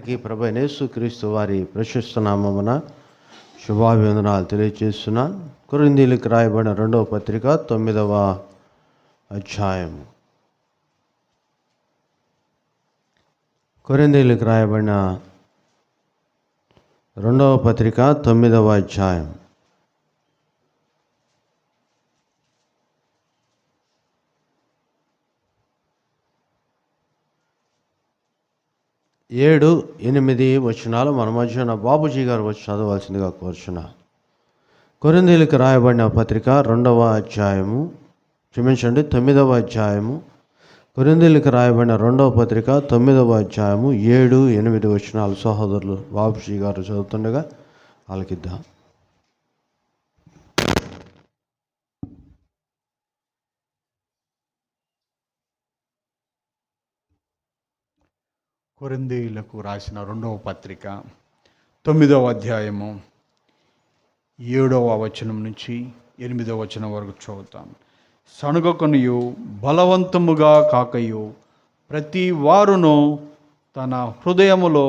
ప్రభు అయిన యేసుక్రీస్తు వారి ప్రశస్త నామమున శుభాభివందనాలు తెలియజేస్తున్నాను. కొరింథీయులకు రాయబడిన 2వ పత్రిక 9వ అధ్యాయం. కొరింథీయులకు రాయబడిన 2వ పత్రిక 9వ అధ్యాయం. ఏడు 8 వచనాలు మన మధ్యన బాబుజీ గారు వచ్చి చదవాల్సిందిగా కోరుచున్నాను. కొరింథీయులకు రాయబడిన పత్రిక 2వ అధ్యాయము, క్షమించండి 9వ అధ్యాయము. కొరింథీయులకు రాయబడిన 2వ పత్రిక 9వ అధ్యాయము 7, 8 వచనాలు సహోదరులు బాబుజీ గారు చదువుతుండగా ఆలకిద్దాం. కొరింథీయులకు రాసిన 2వ పత్రిక 9వ అధ్యాయము 7వ వచనం నుంచి 8వ వచనం వరకు చదువుతాను. సణుగకొనియు బలవంతముగా కాకయు ప్రతి వారును తన హృదయములో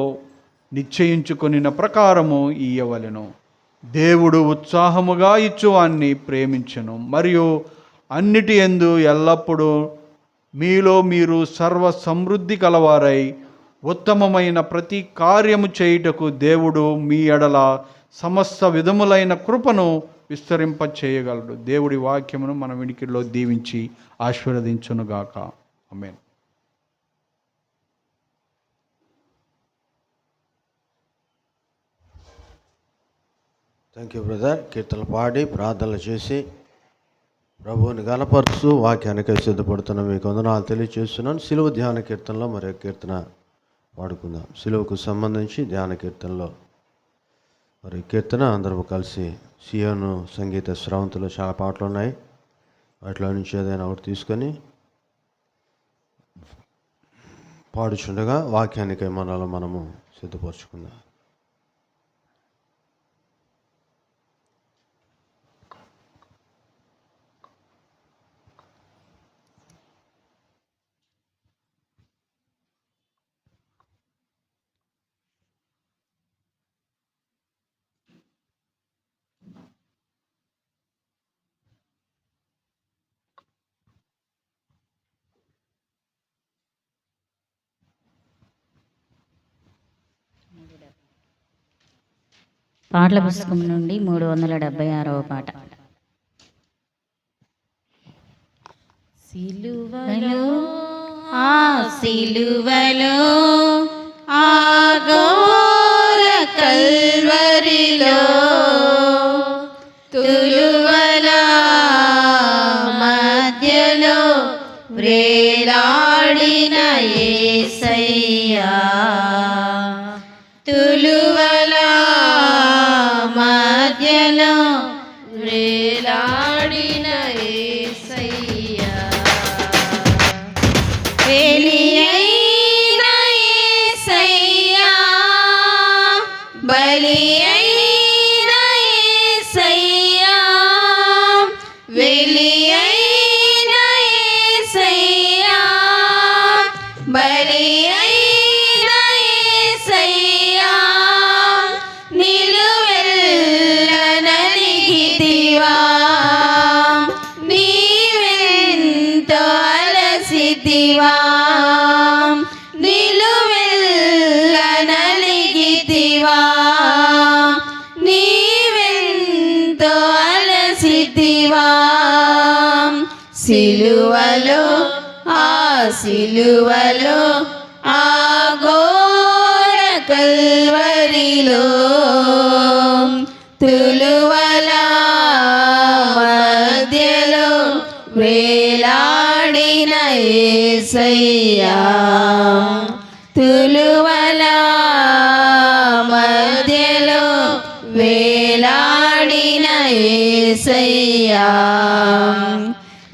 నిశ్చయించుకొనిన ప్రకారము ఇయ్యవలెను. దేవుడు ఉత్సాహముగా ఇచ్చువాన్ని ప్రేమించెను, మరియు అన్నిటి యందు ఎల్లప్పుడూ మీలో మీరు సర్వ సమృద్ధి కలవారై ఉత్తమమైన ప్రతి కార్యము చేయుటకు దేవుడు మీ ఎడల సమస్త విధములైన కృపను విస్తరింప చేయగలడు. దేవుడి వాక్యమును మన వినికిడిలో దీవించి ఆశీర్వదించునుగాక. ఆమేన్. Thank you brother. కీర్తనలు పాడి ప్రార్థనలు చేసి ప్రభువుని గణపరుస్తూ వాక్యానికై సిద్ధపడుతున్న మీకు వందనాలు తెలియజేస్తున్నాను. సిలువ ధ్యాన కీర్తనలో మరొక కీర్తన పాడుకుందాం. సిలువకు సంబంధించి ధ్యాన కీర్తనలో మరి కీర్తన అందరూ కలిసి, సియోను సంగీత స్రవంతిలో చాలా పాటలు ఉన్నాయి, వాటిలో నుంచి ఏదైనా ఒకటి తీసుకొని పాడుచుండగా వాక్యానికై మనలో మనము సిద్ధపరచుకుందాం. పాటల పుస్తకం నుండి 376వ పాట. సిలువలో సిలువలో ఆ ఘోర కల్వరిలో తులువల మధ్యలో వ్రేలాడిన యేసయ్యా, తులువల మధ్యలో వ్రేలాడిన యేసయ్యా, వెలియైన యేసయ్యా, బలియైన యేసయ్యా, వెలియైన యేసయ్యా, బలియైన యేసయ్యా, నిలువెల్ల నలిగితివా, నీవెంతో అలసితివా, నిలువెల్ల నలిగితివా, నీవెంతో అలసితివా, సిలువలో ఆ సిలువలో ఆ ఘోర కల్వరిలో తులువల మధ్యలో వేలాడిన యేసయ్యా, తులువల మధ్యలో వేలాడిన యేసయ్యా,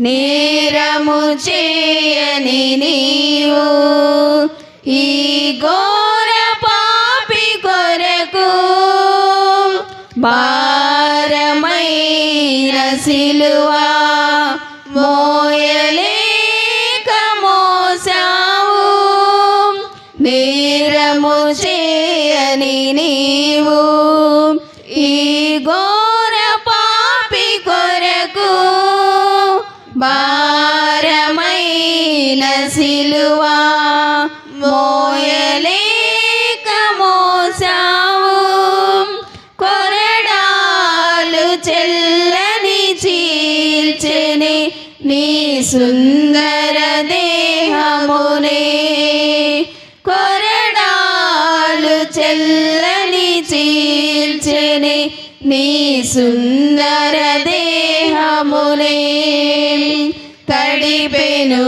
నేరము చేయని నీవు ఈ ఘోర పాపి కొరకు భారమైన సిలువా మోయలేక మోసావు, నేరం భారము చేయని నీవు ఈ ఘోర పాపి కొరకు భారమైన సిలువా మోయలేక మోసావు కొరడాలు చెల్లని చీల్చెని నీ సుందర దేహమునే కొరడాలు చెల్లని చీల్చెని నీ సుందర దేహమునే తడిపెను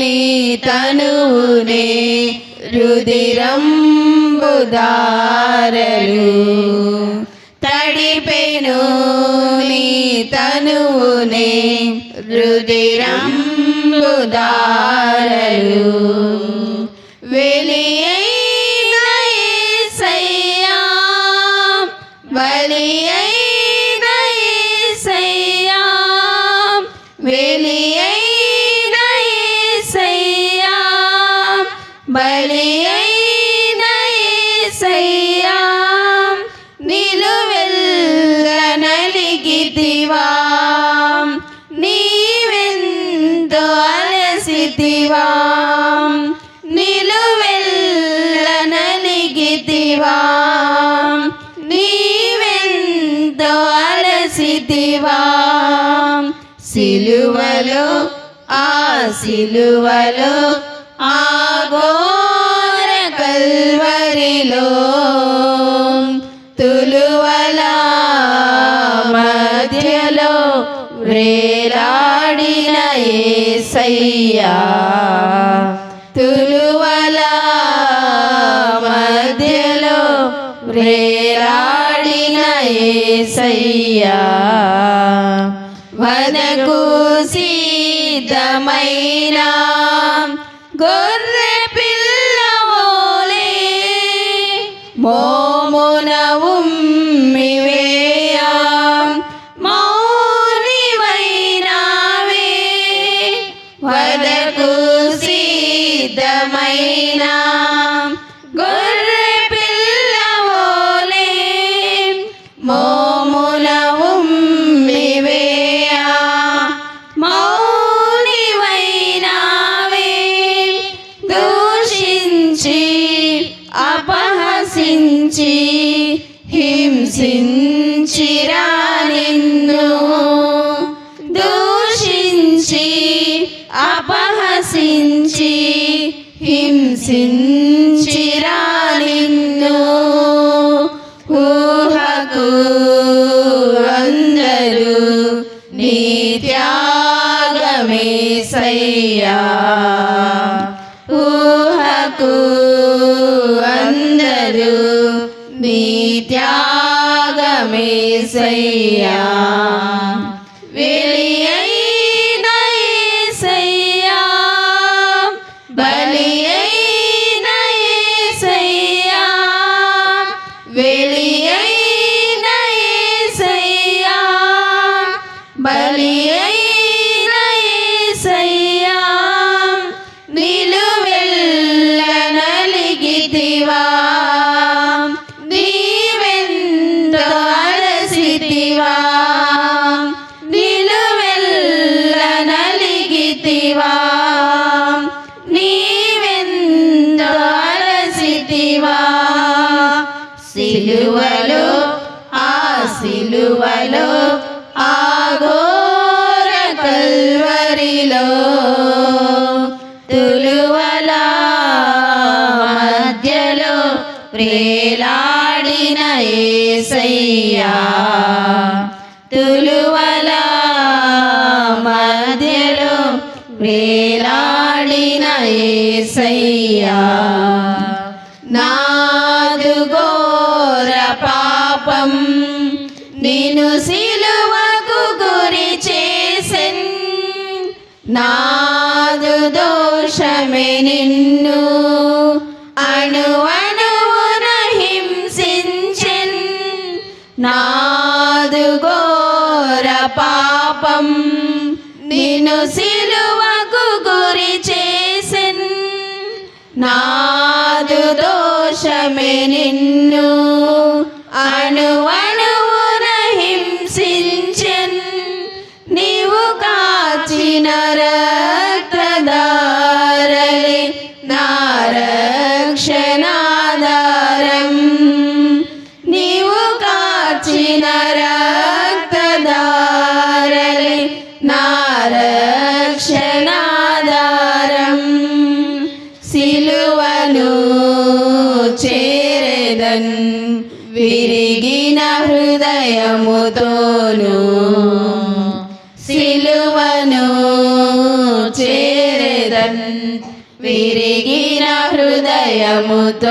నీ తనువునే రుధిరంబుదారలు తడిపెను నీ తనువునే రుధిరంబుదారలు వెలియైన యేసయ్యా బలియైన యేసయ్యా వెలియైన యేసయ్యా బలియైన యేసయ్యా నిలువెల్ల నలిగితివా నీవెంతో అలసితివా నిలువెల్ల నలిగితివా నీవెంతో అలసితివా సిలువలో ఆ సిలువలో ఆ ఘోర కల్వరిలో తులువల మధ్యలో వ్రేలాడిన యేసయ్యా తులువల మధ్యలో వ్రేలాడిన యేసయ్యా వదకు సిద్ధమైన గొర్రె పిల్లవోలే మోమున ఉమ్మివేయ మౌనివైనావే వదకు సిద్ధమైన గొర్రె పిల్లవోలే మోమున ఉమ్మివేయ మౌనివైనావే దూషించి అపహసించి హింసించిరా నిన్ను దూషించి అపహసించి హింసించిరా నిన్ను ఊహకు అందరూ నీ త్యాగమేసయ్యా ఊహకు అందరూ నీ త్యాగమేసయ్యా వెలియైన యేసయ్యా బలియైన యేసయ్యా వెలియైన యేసయ్యా బలియైన యేసయ్యా నిలువెల్ల నలిగితివా నీవెంతో అలసితివా నిలువెల్ల నలిగితివా నీవెంతో అలసితివా సిలువలో ఆ సిలువలో ఆ ఘోర కల్వరిలో తులువల మధ్యలో వ్రేలాడిన యేసయ్యా తులువల మధ్యలో వ్రేలాడిన యేసయ్యా నాదు ఘోర పాపం నిన్ను సిలువకు గురి చేసెన్ నాదు దోషమే నిన్ను అణువణువున హింసించెన్ నాదు ఘోర పాపం నిన్ను సిలువకు గురి చేసెన్ నాదు దోషమే నిన్ను అణువణువున హింసించెన్. నీవు కాచిన రక్తధారలే నా రక్షణాధారం. నీవు కాచిన రక్తధారలే నా రక్షణాధారం. సిలువను చేరెదన్ విరిగిన హృదయముతోను. సిలువను చేరెదన్ విరిగిన హృదయముతోను.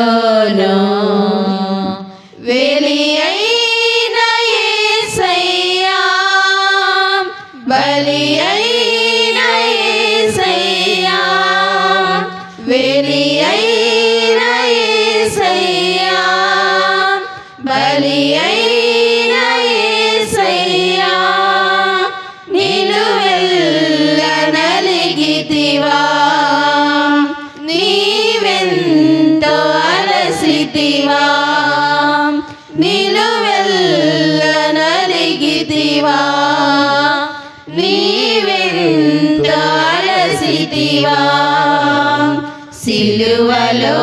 వెలియైన యేసయ్యా, బలియైన యేసయ్యా, వెలియైన యేసయ్యా, బలియైన యేసయ్యా. నిలువెల్ల నలిగితివా, నీవెంతో అలసితివా. నిలువెల్ల నలిగితివా, నీవెంతో అలసితివా. సిలువలో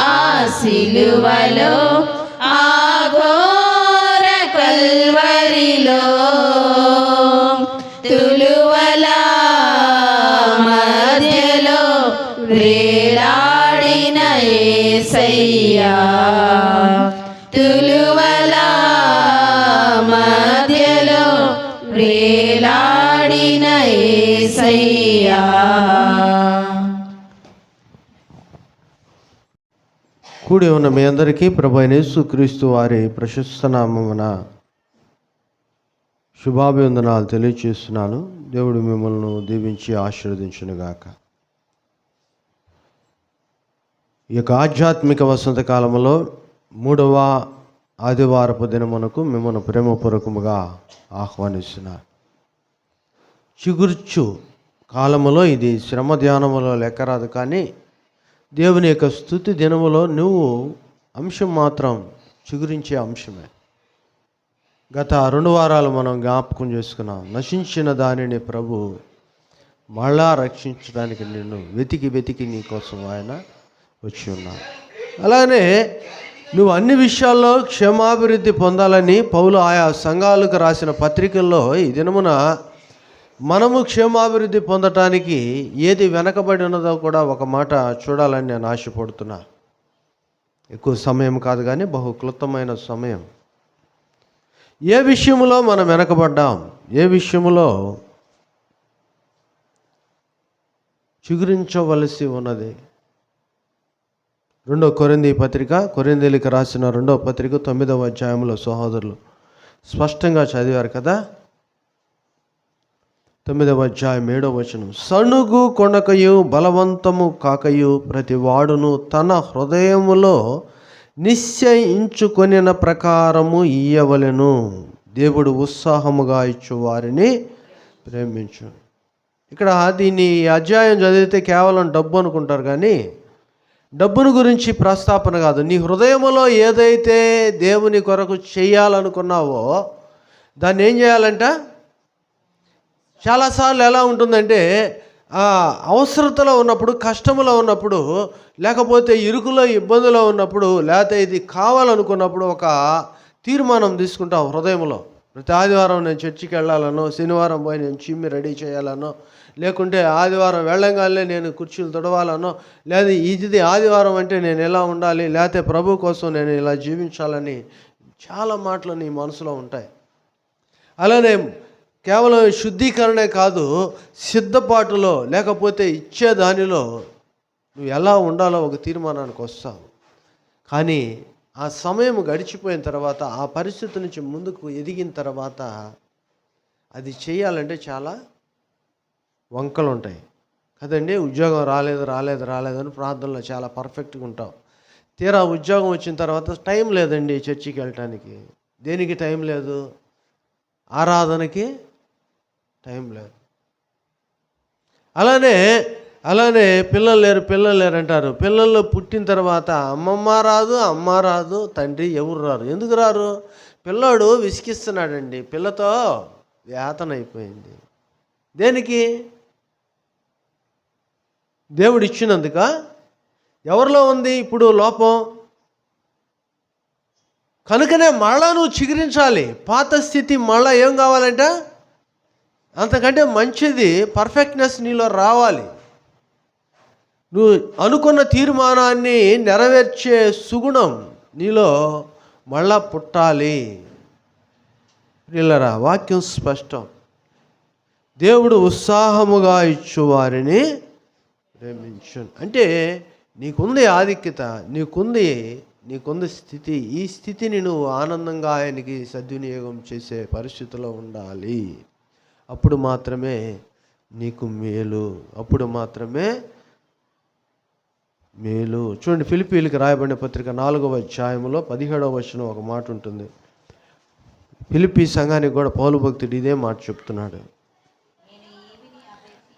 ఆ సిలువలో ఆ ఘోర కల్వరిలో తులువల మధ్యలో వేలాడిన యేసయ్యా. తులువల మధ్యలో వేలాడిన యేసయ్యా. కూడి ఉన్న మీ అందరికీ ప్రభు అయిన యేసుక్రీస్తు వారి ప్రశస్త నామమున శుభాభివందనాలు తెలియచేస్తున్నాను. దేవుడు మిమ్మల్ని దీవించి ఆశీర్వదించునుగాక. ఈ యొక్క ఆధ్యాత్మిక వసంతకాలంలో 3వ ఆదివారపు దినమునకు మిమ్మల్ని ప్రేమపూర్వకముగా ఆహ్వానిస్తున్నారు. చిగుర్చు కాలములో ఇది శ్రమ ధ్యానములో లెక్కరాదు, కానీ దేవుని యొక్క స్తుతి దినములో నువ్వు అంశం మాత్రం చిగురించే అంశమే. గత 2 వారాలు మనం జ్ఞాపకం చేసుకున్నాం. నశించిన దానిని ప్రభు మళ్ళా రక్షించడానికి నిన్ను వెతికి వెతికి నీ కోసం ఆయన వచ్చి ఉన్నాడు. అలానే నువ్వు అన్ని విషయాల్లో క్షేమాభివృద్ధి పొందాలని పౌలు ఆయా సంఘాలకు రాసిన పత్రికల్లో ఈ దినమున మనము క్షేమాభివృద్ధి పొందటానికి ఏది వెనకబడి ఉన్నదో కూడా ఒక మాట చూడాలని నేను ఆశపడుతున్నా. ఎక్కువ సమయం కాదు, కానీ బహు క్లుప్తమైన సమయం. ఏ విషయంలో మనం వెనకబడ్డాం, ఏ విషయంలో చిగురించవలసి ఉన్నది. 2 కొరింథీ పత్రిక, కొరింథీలకు రాసిన 2వ పత్రిక 9వ అధ్యాయంలో సహోదరులు స్పష్టంగా చదివారు కదా. 9వ అధ్యాయం 7వ వచనం. సణుగు కొనకయు బలవంతము కాకయు ప్రతి వాడును తన హృదయములో నిశ్చయించుకొనిన ప్రకారము ఇయ్యవలెను. దేవుడు ఉత్సాహముగా ఇచ్చు వారిని ప్రేమించు. ఇక్కడ దీన్ని అధ్యాయం చదివితే కేవలం డబ్బు అనుకుంటారు, కానీ డబ్బును గురించి ప్రస్తాపన కాదు. నీ హృదయములో ఏదైతే దేవుని కొరకు చేయాలనుకున్నావో దాన్ని ఏం చేయాలంట? చాలాసార్లు ఎలా ఉంటుందంటే, అవసరతలో ఉన్నప్పుడు, కష్టములో ఉన్నప్పుడు, లేకపోతే ఇరుకులో ఇబ్బందులో ఉన్నప్పుడు, లేకపోతే ఇది కావాలనుకున్నప్పుడు ఒక తీర్మానం తీసుకుంటాం హృదయంలో. ప్రతి ఆదివారం నేను చర్చికి వెళ్ళాలనో, శనివారం పోయి నేను చిమ్మి రెడీ చేయాలనో, లేకుంటే ఆదివారం వెళ్ళంగానే నేను కుర్చీలు తొడవాలనో, లేదా ఇది ఆదివారం అంటే నేను ఎలా ఉండాలి, లేకపోతే ప్రభు కోసం నేను ఇలా జీవించాలని చాలా మాటలు నీ మనసులో ఉంటాయి. అలానే కేవలం శుద్ధీకరణే కాదు, సిద్ధపాటులో లేకపోతే ఇచ్చే దానిలో నువ్వు ఎలా ఉండాలో ఒక తీర్మానానికి వస్తావు. కానీ ఆ సమయం గడిచిపోయిన తర్వాత, ఆ పరిస్థితి నుంచి ముందుకు ఎదిగిన తర్వాత అది చేయాలంటే చాలా వంకలు ఉంటాయి కదండి. ఉద్యోగం రాలేదని ప్రార్థనలో చాలా పర్ఫెక్ట్గా ఉంటావు. తీరా ఉద్యోగం వచ్చిన తర్వాత టైం లేదండి చర్చికి వెళ్ళటానికి. దేనికి టైం లేదు? ఆరాధనకి టైం లేదు. అలానే అలానే పిల్లలు లేరు అంటారు. పిల్లలు పుట్టిన తర్వాత అమ్మ రాదు, తండ్రి ఎవరు రారు. ఎందుకు రారు? పిల్లోడు విసిగిస్తున్నాడండి, పిల్లతో వేతన అయిపోయింది. దేనికి? దేవుడు ఇచ్చినందుక? ఎవరిలో ఉంది ఇప్పుడు లోపం? కనుకనే మళ్ళా నువ్వు చిగురించాలి. పాత స్థితి మళ్ళా ఏం కావాలంట? అంతకంటే మంచిది, పర్ఫెక్ట్నెస్ నీలో రావాలి. నువ్వు అనుకున్న తీర్మానాన్ని నెరవేర్చే సుగుణం నీలో మళ్ళా పుట్టాలి. ప్రియులారా, వాక్యం స్పష్టం. దేవుడు ఉత్సాహముగా ఇచ్చువారిని ప్రేమించును. అంటే నీకుంది ఆధిక్యత, నీకుంది స్థితి. ఈ స్థితిని నువ్వు ఆనందంగా ఆయనకి సద్వినియోగం చేసే పరిస్థితిలో ఉండాలి. అప్పుడు మాత్రమే నీకు మేలు, అప్పుడు మాత్రమే మేలు. చూడండి, ఫిలిప్పీయులకు రాయబడిన పత్రిక 4వ అధ్యాయంలో 17వ వచనం ఒక మాట ఉంటుంది. ఫిలిప్పీ సంఘానికి కూడా పౌలు భక్తుడు ఇదే మాట చెప్తున్నాడు.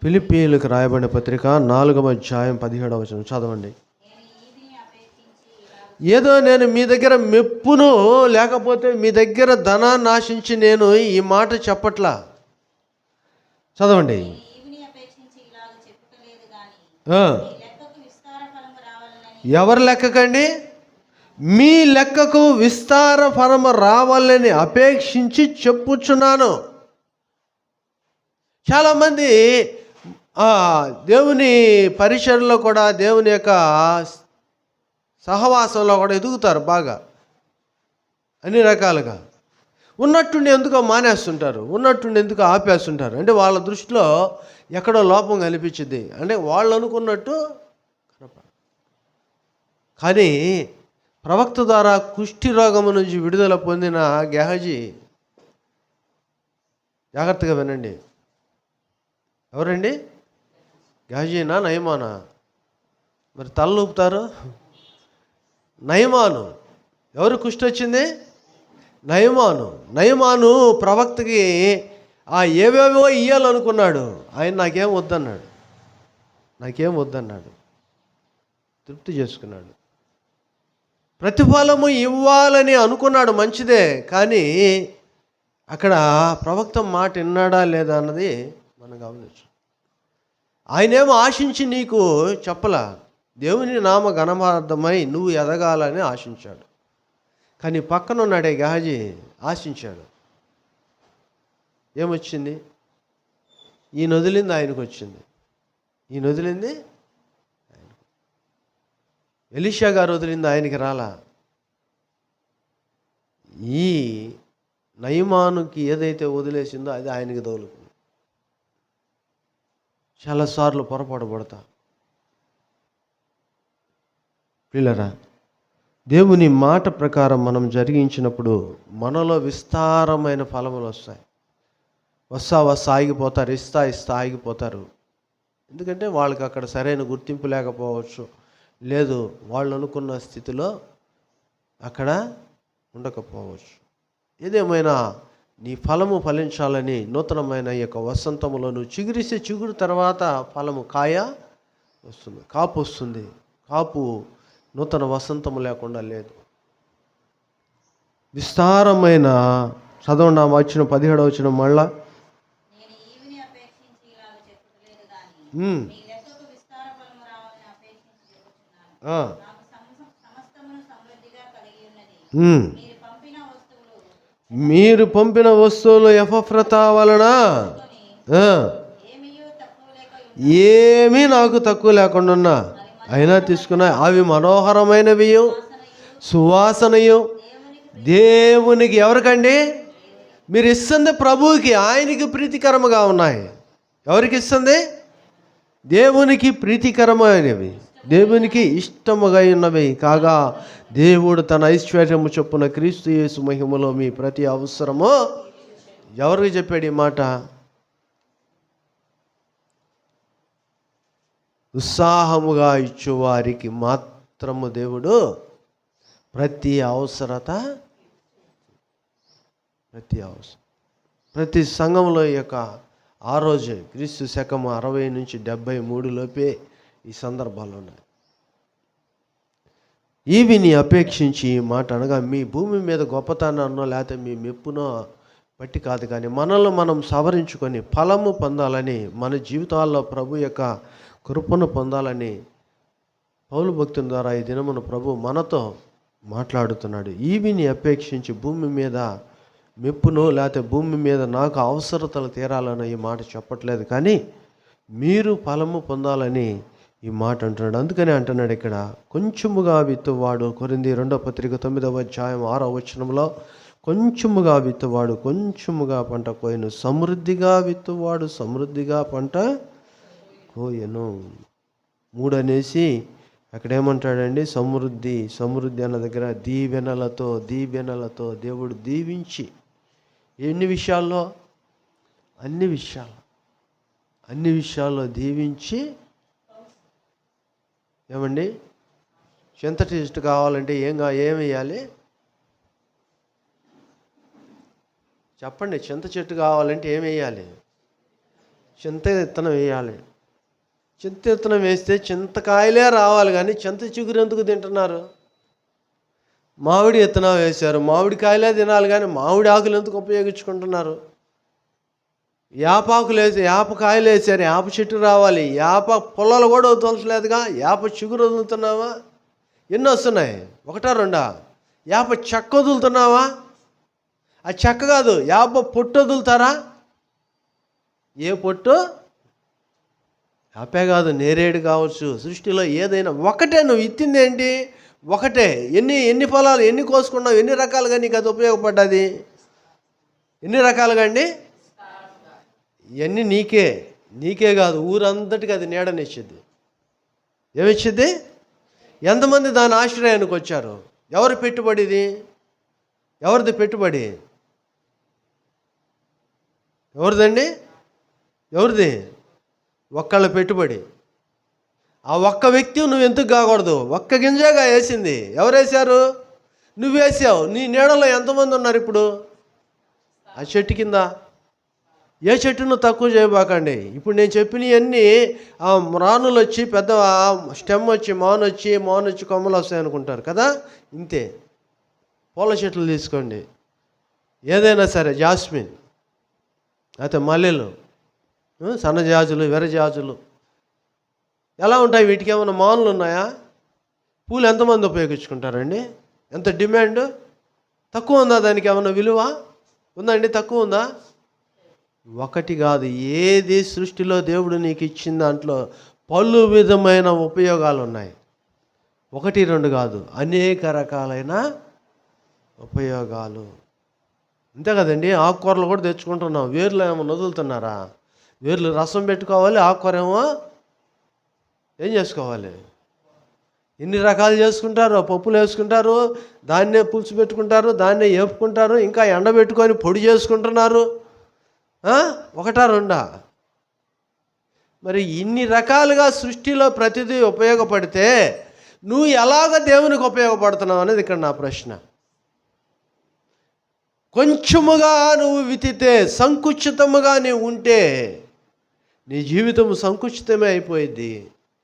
ఫిలిప్పీయులకు రాయబడిన పత్రిక 4వ అధ్యాయం 17వ వచనం చదవండి. ఏదో నేను మీ దగ్గర మెప్పును, లేకపోతే మీ దగ్గర ధనాన్ని ఆశించి నేను ఈ మాట చెప్పట్లా. చదవండి. ఎవరి లెక్కకండి? మీ లెక్కకు విస్తార ఫలము రావాలని అపేక్షించి చెప్పుచున్నాను. చాలామంది దేవుని పరిచర్లో కూడా, దేవుని యొక్క సహవాసంలో కూడా ఎదుగుతారు బాగా, అన్ని రకాలుగా. ఉన్నట్టుండి ఎందుకో మానేస్తుంటారు, ఉన్నట్టుండి ఎందుకో ఆపేస్తుంటారు. అంటే వాళ్ళ దృష్టిలో ఎక్కడో లోపం కనిపించింది, అంటే వాళ్ళు అనుకున్నట్టు కానీ ప్రవక్త ద్వారా కుష్టి రోగము నుంచి విడుదల పొందిన గెహజీ, జాగ్రత్తగా వినండి. ఎవరండి? గెహజీనా నయమానా? మరి తలలు ఊపుతారు. నయమాను. ఎవరు కుష్టి వచ్చింది? నయమాను ప్రవక్తకి ఏవేవో ఇయ్యాలనుకున్నాడు. ఆయన నాకేం వద్దన్నాడు, తృప్తి చేసుకున్నాడు. ప్రతిఫలము ఇవ్వాలని అనుకున్నాడు, మంచిదే. కానీ అక్కడ ప్రవక్త మాట విన్నాడా లేదా అన్నది మనం గమనించు. ఆయనేమో ఆశించి నీకు చెప్పలా, దేవుని నామ ఘనమార్థమై నువ్వు ఎదగాలని ఆశించాడు. కానీ పక్కన ఉన్నాడే గెహజీ ఆశించాడు. ఏమొచ్చింది? ఈయన వదిలింది ఆయనకు వచ్చింది. ఎలీషా గారు వదిలింది ఆయనకి రాలా. ఈ నయమానుకి ఏదైతే వదిలేసిందో అది ఆయనకి తగులుకుంది. చాలాసార్లు పొరపాటు పడతా. పిల్లరా, దేవుని మాట ప్రకారం మనం జరిగించినప్పుడు మనలో విస్తారమైన ఫలములు వస్తాయి. వస్తా ఆగిపోతారు, ఇస్తా ఆగిపోతారు. ఎందుకంటే వాళ్ళకి అక్కడ సరైన గుర్తింపు లేకపోవచ్చు, లేదు వాళ్ళు అనుకున్న స్థితిలో అక్కడ ఉండకపోవచ్చు. ఏదేమైనా నీ ఫలము ఫలించాలని నూతనమైన ఈ యొక్క వసంతములో నువ్వు చిగురిస్తే చిగురు తర్వాత ఫలము కాయ వస్తుంది, కాపు వస్తుంది. కాపు నూతన వసంతము లేకుండా లేదు. విస్తారమైన చదవండి, వచ్చిన 17వ వచనం మళ్ళా. మీరు పంపిన వస్తువులు ఎపఫ్రతా వలన ఏమీ నాకు తక్కువ లేకుండా ఉన్నా అయినా తీసుకున్నా. అవి మనోహరమైనవి, సువాసనయు దేవునికి. ఎవరికండి? మీరు ఇస్తుంది ప్రభువుకి, ఆయనకి ప్రీతికరముగా ఉన్నాయి. ఎవరికి ఇస్తుంది? దేవునికి ప్రీతికరమైనవి, దేవునికి ఇష్టముగా ఉన్నవి కాగా దేవుడు తన ఐశ్వర్యము చొప్పున క్రీస్తు యేసు మహిమలో మీ ప్రతి అవసరము. ఎవరికి చెప్పాడు ఈ మాట? ఉత్సాహముగా ఇచ్చువారికి మాత్రము దేవుడు ప్రతి అవసరం, ప్రతి సంఘంలో యొక్క ఆ రోజే క్రీస్తు శకం 60 నుంచి 73 లోపే ఈ సందర్భాలు ఉన్నాయి. ఈవిని అపేక్షించి ఈ మాట అనగా మీ భూమి మీద గొప్పతనాన్నో లేకపోతే మీ మెప్పునో బట్టి కాదు, కానీ మనల్ని మనం సవరించుకొని ఫలము పొందాలని, మన జీవితాల్లో ప్రభు యొక్క కృపను పొందాలని పౌలు భక్తుని ద్వారా ఈ దినమున ప్రభు మనతో మాట్లాడుతున్నాడు. ఈవిని అపేక్షించి భూమి మీద మెప్పును లేకపోతే భూమి మీద నాకు అవసరతలు తీరాలని ఈ మాట చెప్పట్లేదు, కానీ మీరు ఫలము పొందాలని ఈ మాట అంటున్నాడు. అందుకనే అంటున్నాడు ఇక్కడ, కొంచెముగా విత్తువాడు, కొరింథీ 2వ పత్రిక 9వ అధ్యాయం 6వ వచనంలో, కొంచెముగా విత్తువాడు కొంచెముగా పంట కోయను, సమృద్ధిగా విత్తువాడు సమృద్ధిగా పంట కోయను. 3 అనేసి అక్కడేమంటాడండి, సమృద్ధి అన్న దగ్గర దీవెనలతో దేవుడు దీవించి, ఎన్ని విషయాల్లో, అన్ని విషయాల్లో దీవించి, ఏమండి చింత టేస్ట్ కావాలంటే ఏం వేయాలి చెప్పండి? చింత చెట్టు కావాలంటే ఏం వేయాలి? చింత విత్తనం వేయాలి. చింత విత్తనం వేస్తే చింతకాయలే రావాలి, కానీ చింత చిగురు ఎందుకు తింటున్నారు? మామిడి విత్తనం వేశారు, మామిడికాయలే తినాలి, కానీ మామిడి ఆకులు ఎందుకు ఉపయోగించుకుంటున్నారు? యాపకాయలు వేసారు, యాప చెట్టు రావాలి, యాప పొలాలు కూడా వదలట్లేదుగా, యాప చిగురు వదులుతున్నావా? ఎన్ని వస్తున్నాయి? 1 2? యాప చెక్క వదులుతున్నావా? ఆ చెక్క కాదు, యాప పొట్టు వదులుతారా? ఏ పొట్టు? యాపే కాదు, నేరేడు కావచ్చు, సృష్టిలో ఏదైనా ఒకటే. నువ్వు ఇత్తింది ఏంటి? ఒకటే. ఎన్ని ఫలాలు ఎన్ని కోసుకున్నావు? ఎన్ని రకాలుగా నీకు అది ఉపయోగపడ్డది? ఎన్ని రకాలుగా అండి? ఇవన్నీ నీకే కాదు, ఊరంతటికి అది నీడనిచ్చింది. ఏమిచ్చింది? ఎంతమంది దాని ఆశ్రయానికి వచ్చారు? ఎవరి పెట్టుబడిది? ఎవరిది పెట్టుబడి? ఎవరిదండి? ఎవరిది? ఒక్కళ్ళ పెట్టుబడి. ఆ ఒక్క వ్యక్తి నువ్వు ఎందుకు కాకూడదు? ఒక్క గింజగా వేసింది. ఎవరు వేశారు? నువ్వు వేసావు. నీ నీడలో ఎంతమంది ఉన్నారు ఇప్పుడు ఆ చెట్టు కింద? ఏ చెట్టును తక్కువ చేయబాకండి. ఇప్పుడు నేను చెప్పినవన్నీ రానులు వచ్చి పెద్ద స్టెమ్ వచ్చి మానొచ్చి కొమ్మలు వస్తాయి అనుకుంటారు కదా. ఇంతే. పూల చెట్లు తీసుకోండి, ఏదైనా సరే, జాస్మిన్ అయితే మల్లెలు, సన్నజాజులు, విరజాజులు ఎలా ఉంటాయి? వీటికి ఏమైనా మానులు ఉన్నాయా? పూలు ఎంతమంది ఉపయోగించుకుంటారండి? ఎంత డిమాండ్? తక్కువ ఉందా? దానికి ఏమైనా విలువ ఉందండి? తక్కువ ఉందా? ఒకటి కాదు, ఏది సృష్టిలో దేవుడు నీకు ఇచ్చిన దాంట్లో పలు విధమైన ఉపయోగాలు ఉన్నాయి. 1 2 కాదు, అనేక రకాలైన ఉపయోగాలు. అంతే కదండి. ఆకుకూరలు కూడా తెచ్చుకుంటున్నాం. వేర్లు ఏమో వదులుతున్నారా? వేర్లు రసం పెట్టుకోవాలి, ఆకుకూర ఏమో ఏం చేసుకోవాలి? ఎన్ని రకాలు చేసుకుంటారు. పప్పులు వేసుకుంటారు, దాన్నే పులుసు పెట్టుకుంటారు, దాన్నే వేపుకుంటారు, ఇంకా ఎండబెట్టుకొని పొడి చేసుకుంటున్నారు. 1 2? మరి ఇన్ని రకాలుగా సృష్టిలో ప్రతిదీ ఉపయోగపడితే నువ్వు ఎలాగ దేవునికి ఉపయోగపడుతున్నావు అనేది ఇక్కడ నా ప్రశ్న. కొంచెముగా నువ్వు విత్తితే, సంకుచితముగా నీవు ఉంటే నీ జీవితం సంకుచితమే అయిపోయింది.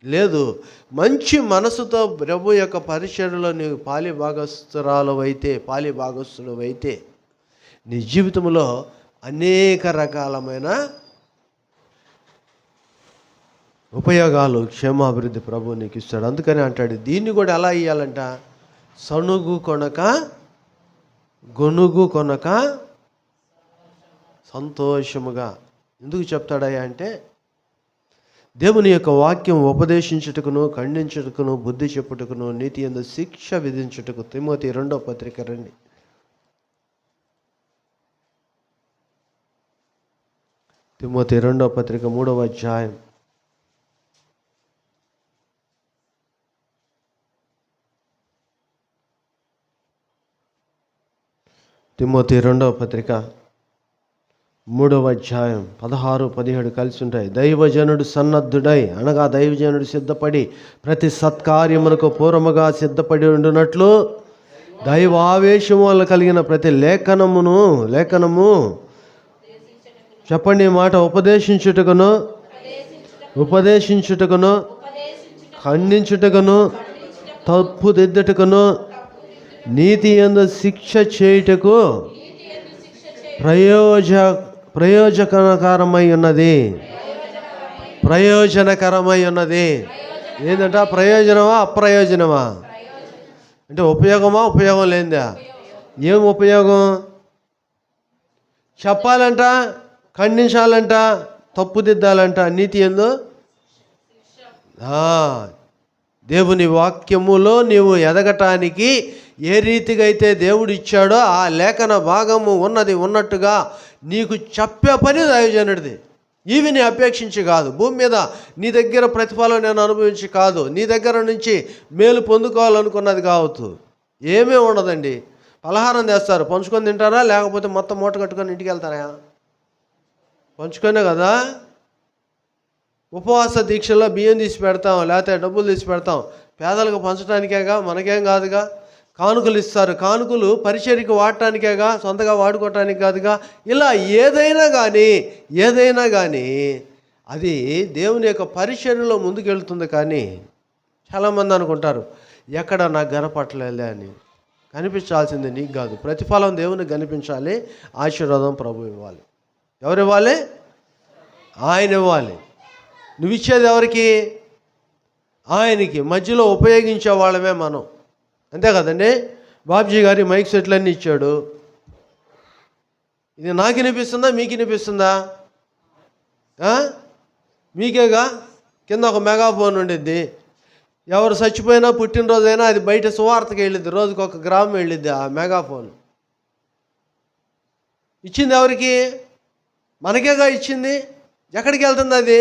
లేదు, మంచి మనసుతో ప్రభు యొక్క పరిచర్యలో నీవు పాలి భాగస్తులు అయితే నీ జీవితంలో అనేక రకాలమైన ఉపయోగాలు, క్షేమాభివృద్ధి ప్రభు నీకు ఇస్తాడు. అందుకని అంటాడు, దీన్ని కూడా ఎలా ఇవ్వాలంట? సణుగు కొనక గొనుగు కొనక సంతోషముగా. ఎందుకు చెప్తాడయ్యా అంటే, దేవుని యొక్క వాక్యం ఉపదేశించుటకును, ఖండించుటకును, బుద్ధి చెప్పుటకును, నీతి యందు శిక్ష విధించుటకు. తిమోతి 2వ పత్రిక రండి. తిమోతి 2వ పత్రిక 3వ అధ్యాయం. తిమోతి 2వ పత్రిక 3వ అధ్యాయం 16 17 కలిసి ఉంటాయి. దైవజనుడు సన్నద్ధుడై, అనగా దైవజనుడు సిద్ధపడి ప్రతి సత్కార్యమునకు పూర్వముగా సిద్ధపడి ఉండునట్లు దైవావేశము వల్ల కలిగిన ప్రతి లేఖనము చెప్పండి ఈ మాట. ఉపదేశించుటకును ఖండించుటకును తప్పుదిద్దుటకును నీతి యందు శిక్ష చేయుటకు ప్రయోజనకరమై ఉన్నది. ఏంటంట? ప్రయోజనమా అప్రయోజనమా? అంటే ఉపయోగమా ఉపయోగం లేనిదా? ఏం ఉపయోగం? చెప్పాలంట, ఖండించాలంట, తప్పుదిద్దాలంట. నీతి యందు దేవుని వాక్యములో నీవు ఎదగటానికి ఏ రీతిగా అయితే దేవుడు ఇచ్చాడో ఆ లేఖన భాగము ఉన్నట్టుగా నీకు చెప్పే పని దైవజనుడిది. ఇవి నీ అపేక్షించి కాదు, భూమి మీద నీ దగ్గర ప్రతిఫలం నేను అనుభవించి కాదు, నీ దగ్గర నుంచి మేలు పొందుకోవాలనుకున్నది కావచ్చు. ఏమీ ఉండదండి. పలహారం తెస్తారు, పంచుకొని తింటారా లేకపోతే మొత్తం మూట కట్టుకొని ఇంటికి వెళ్తారా? పంచుకొనే కదా. ఉపవాస దీక్షలో బియ్యం తీసి పెడతాం, లేకపోతే డబ్బులు తీసి పెడతాం, పేదలకు పంచడానికేగా, మనకేం కాదుగా. కానుకలు ఇస్తారు, కానుకలు పరిచర్యకు వాడటానికేగా, సొంతగా వాడుకోవటానికి కాదుగా. ఇలా ఏదైనా కానీ అది దేవుని యొక్క పరిచర్యలో ముందుకెళ్తుంది. కానీ చాలామంది అనుకుంటారు ఎక్కడ నాకు గనపట్టలేదే అని. కనిపించాల్సింది నీకు కాదు, ప్రతిఫలం దేవునికి కనిపించాలి, ఆశీర్వాదం ప్రభు ఇవ్వాలి. ఎవరు ఇవ్వాలి? ఆయన ఇవ్వాలి. నువ్వు ఇచ్చేది ఎవరికి? ఆయనకి. మధ్యలో ఉపయోగించే వాళ్ళమే మనం, అంతే కదండి. బాబ్జీ గారి మైక్ సెట్లన్నీ ఇచ్చాడు. ఇది నాకు వినిపిస్తుందా మీకు వినిపిస్తుందా? మీకేగా. కింద ఒక మెగాఫోన్ ఉండిద్ది. ఎవరు చచ్చిపోయినా పుట్టినరోజైనా అది బయట సువార్తకి వెళ్ళిద్ది, రోజుకి 1 గ్రామం వెళ్ళిద్ది ఆ మెగాఫోన్. ఇచ్చింది ఎవరికి? మనకేగా ఇచ్చింది. ఎక్కడికి వెళ్తుంది అది?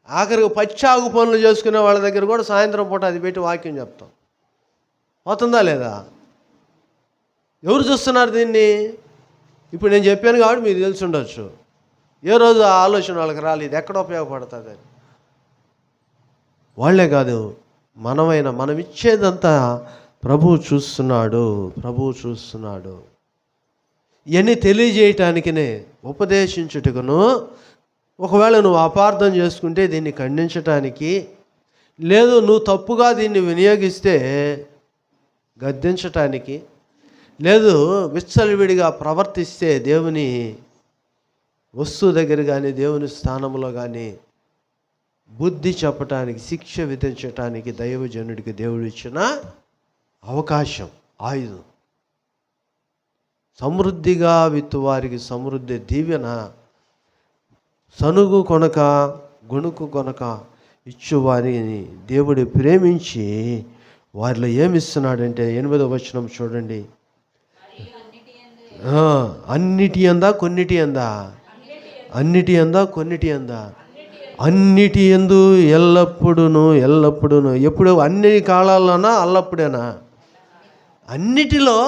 ఆఖరికి పచ్చాగు పనులు చేసుకునే వాళ్ళ దగ్గర కూడా సాయంత్రం పూట అది పెట్టి వాక్యం చెప్తాం. పోతుందా లేదా? ఎవరు చూస్తున్నారు దీన్ని? ఇప్పుడు నేను చెప్పాను కాబట్టి మీకు తెలిసి ఉండొచ్చు. ఏ రోజు ఆ ఆలోచన వాళ్ళకి రాలేదు, ఎక్కడ ఉపయోగపడుతుంది అని. వాళ్ళే కాదు, మనం ఇచ్చేదంతా ప్రభువు చూస్తున్నాడు. ఇవన్నీ తెలియజేయటానికినే ఉపదేశించుటకును, ఒకవేళ నువ్వు అపార్థం చేసుకుంటే దీన్ని ఖండించటానికి, లేదు నువ్వు తప్పుగా దీన్ని వినియోగిస్తే గద్దించటానికి, లేదు విచ్చలవిడిగా ప్రవర్తిస్తే దేవుని వస్తువు దగ్గర కానీ దేవుని స్థానంలో కానీ బుద్ధి చెప్పటానికి, శిక్ష విధించటానికి దైవజనుడికి దేవుడు ఇచ్చిన అవకాశం, ఆయుధం. సమృద్ధిగా విత్తువారికి సమృద్ధి దీవెన, సనుగు కొనక గొణుకు కొనక ఇచ్చువారిని దేవుడు ప్రేమించి వారిలో ఏమిస్తున్నాడంటే 8వ వచనం చూడండి. అన్నిటి అందా కొన్నిటి అందా? అన్నిటి అందా కొన్నిటి అందా? అన్నిటి యందు ఎల్లప్పుడూను. ఎప్పుడు? అన్ని కాలాల్లోనా అల్లప్పుడేనా? అన్నిటిలో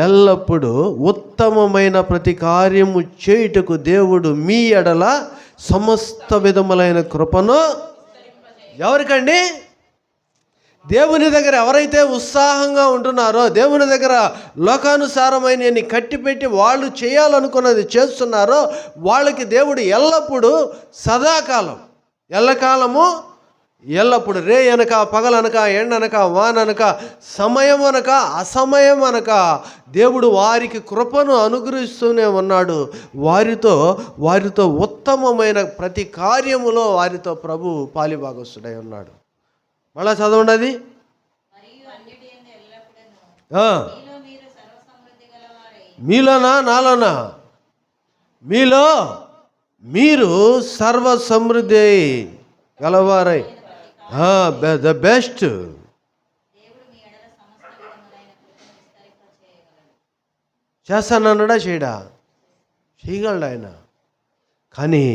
ఎల్లప్పుడు ఉత్తమమైన ప్రతి కార్యము చేయుటకు దేవుడు మీ ఎడల సమస్త విధములైన కృపను. ఎవరికండి? దేవుని దగ్గర ఎవరైతే ఉత్సాహంగా ఉంటున్నారో, దేవుని దగ్గర లోకానుసారమైన కట్టిపెట్టి వాళ్ళు చేయాలనుకున్నది చేస్తున్నారో, వాళ్ళకి దేవుడు ఎల్లప్పుడూ, సదాకాలం, ఎల్లప్పుడు, రే అనక పగలనక ఎండనక వాననక సమయం అనక అసమయం అనక దేవుడు వారికి కృపను అనుగ్రహిస్తూనే ఉన్నాడు. వారితో ఉత్తమమైన ప్రతి కార్యములో వారితో ప్రభు పాలిభాగస్తుడై ఉన్నాడు. మళ్ళా చదవండి అది. మీలోనా నాలోనా? మీలో మీరు సర్వ సమృద్ధి గలవారై, ద బెస్ట్. చేస్తానన్నాడా? చేయగలడు ఆయన. కానీ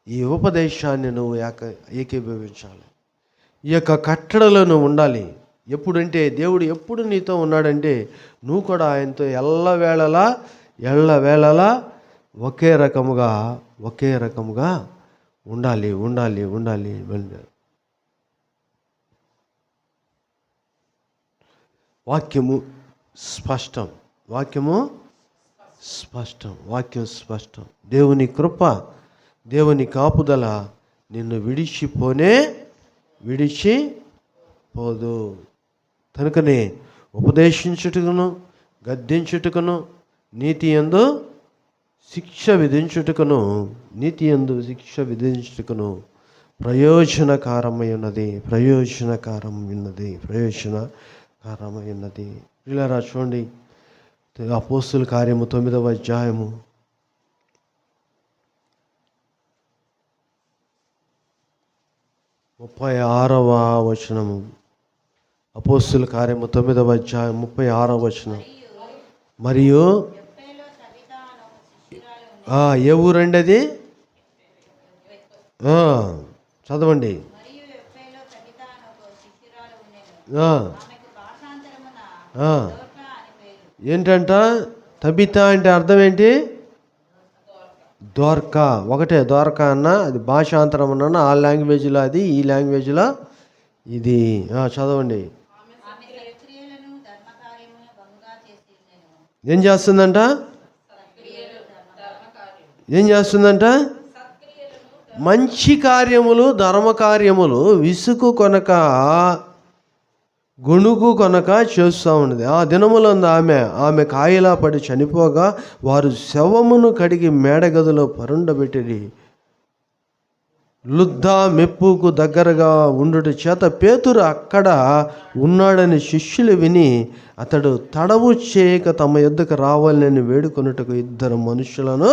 ఈ ఉపదేశాన్ని నువ్వు ఏకీభవించాలి. ఈ యొక్క కట్టడలో నువ్వు ఉండాలి. ఎప్పుడంటే దేవుడు ఎప్పుడు నీతో ఉన్నాడంటే నువ్వు కూడా ఆయనతో ఎల్లవేళలా ఒకే రకముగా ఉండాలి. వాక్యము స్పష్టం. వాక్యము స్పష్టం. వాక్యం స్పష్టం. దేవుని కృప, దేవుని కాపుదల నిన్ను విడిచిపోదు. కనుకనే ఉపదేశించుటకును, గద్దించుటకును, నీతి యందు శిక్ష విధించుటకును ప్రయోజనకరమైనది. పిల్లరా చూడండి, అపోస్తుల కార్యము 9వ అధ్యాయము 36వ వచనము. అపోస్తుల కార్యము 9వ అధ్యాయం 36వ వచనం. మరియు ఏ ఊరండి అది? చదవండి. ఏంటంట? తబిత అంటే అర్థం ఏంటి? దోర్కా. ఒకటే దోర్కా అన్న, అది భాషాంతరం అన్న. ఆ లాంగ్వేజ్లో అది, ఈ లాంగ్వేజ్లో ఇది. చదవండి. ఏం చేస్తుందంట? మంచి కార్యములు, ధర్మకార్యములు విసుగు కొనక, గొణుగు కొనక చేస్తూ ఉన్నది. ఆ దినములందు ఆమె కాయలా పడి చనిపోగా వారు శవమును కడిగి మేడగదిలో పరుండబెట్టిరి. లుద్దా మెప్పుకు దగ్గరగా ఉండుట చేత పేతురు అక్కడ ఉన్నాడని శిష్యులు విని అతడు తడవు చేయక తమ యొద్దకు రావాలని వేడుకొనుటకు 2 మనుషులను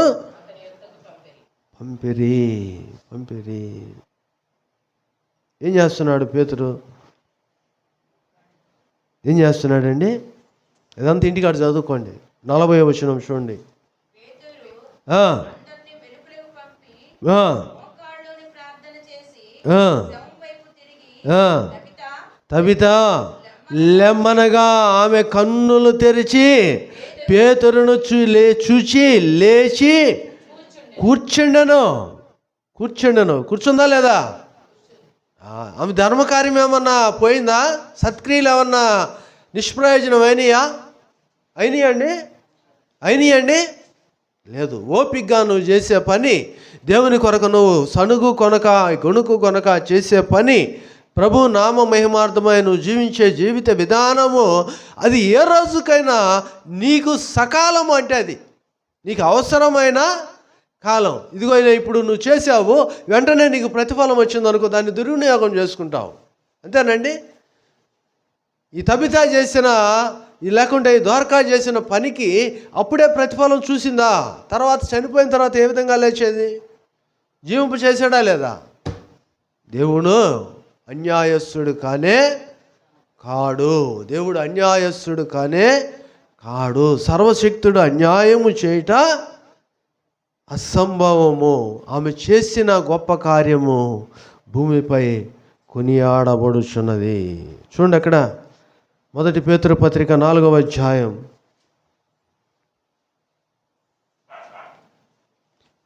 పంపిరి. ఏం చేస్తున్నాడు పేతురు? ఏం చేస్తున్నాడండి? ఇదంతా ఇంటికాడ చదువుకోండి. 40వ వచనం చూడండి. తబిత లెమ్మనగా ఆమె కన్నులు తెరిచి పేతురును చూచి లేచి కూర్చుందా లేదా? ఆమె ధర్మకార్యం ఏమన్నా పోయిందా? సత్క్రియలు ఏమన్నా నిష్ప్రయోజనం అయినాయండి? లేదు. ఓపికగా నువ్వు చేసే పని, దేవుని కొరకు నువ్వు గొణుకు కొనక చేసే పని, ప్రభు నామ మహిమార్థమై నువ్వు జీవించే జీవిత విధానము, అది ఏ రోజుకైనా నీకు సకాలం. అంటే అది నీకు అవసరమైన కాలం. ఇదిగో ఇప్పుడు నువ్వు చేసావు, వెంటనే నీకు ప్రతిఫలం వచ్చిందనుకో, దాన్ని దుర్వినియోగం చేసుకుంటావు. అంతేనండి. ఈ తబిత చేసిన, లేకుంటే ఈ ద్వారకా చేసిన పనికి అప్పుడే ప్రతిఫలం చూసిందా? తర్వాత చనిపోయిన తర్వాత ఏ విధంగా లేచేది? జీవింపు చేశాడా లేదా? దేవుడు అన్యాయస్తుడు కానే కాడు. సర్వశక్తుడు అన్యాయము చేయుట అసంభవము. ఆమె చేసిన గొప్ప కార్యము భూమిపై కొనియాడబడుచున్నది. చూడండి అక్కడ 1 పేతురు పత్రిక 4వ అధ్యాయం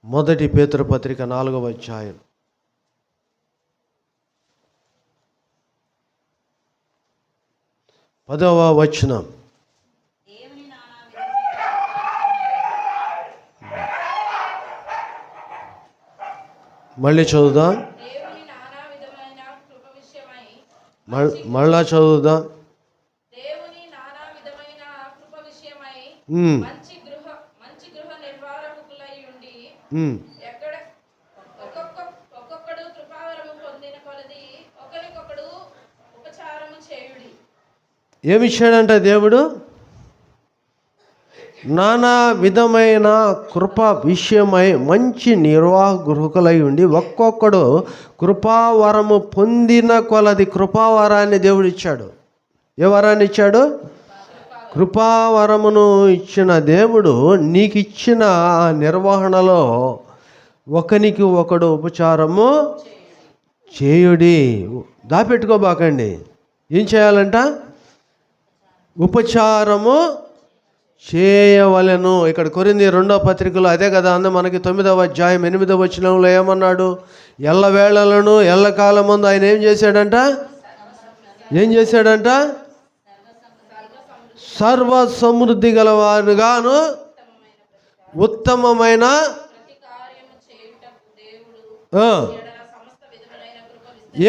1 పేతురు పత్రిక 4వ అధ్యాయం 10వ వచనం. మళ్ళీ చదువుదాం. మళ్ళా చదువుదాం. ఏమిచ్చాడంట దేవుడు? నానా విధమైన కృప విషయమై మంచి నిర్వాహకులై ఉండి ఒక్కొక్కడు కృపావరము పొందిన కొలది కృపావరాన్ని దేవుడు ఇచ్చాడు. ఏ వరాన్ని ఇచ్చాడు? కృపావరమును ఇచ్చిన దేవుడు నీకు ఇచ్చిన నిర్వహణలో ఒకనికి ఒకడు ఉపచారము చేయుడి. దాపెట్టుకోబాకండి. ఏం చేయాలంట? ఉపచారము చేయవలెను. ఇక్కడ కొరింథీ 2వ పత్రికలో అదే కదా అందు. మనకి 9వ అధ్యాయం 8వ వచనంలో ఏమన్నాడు? ఎల్లవేళలను ఎల్లకాలమందు ఆయన ఏం చేశాడంట? సర్వ సమృద్ధి గలవారుగాను ఉత్తమమైన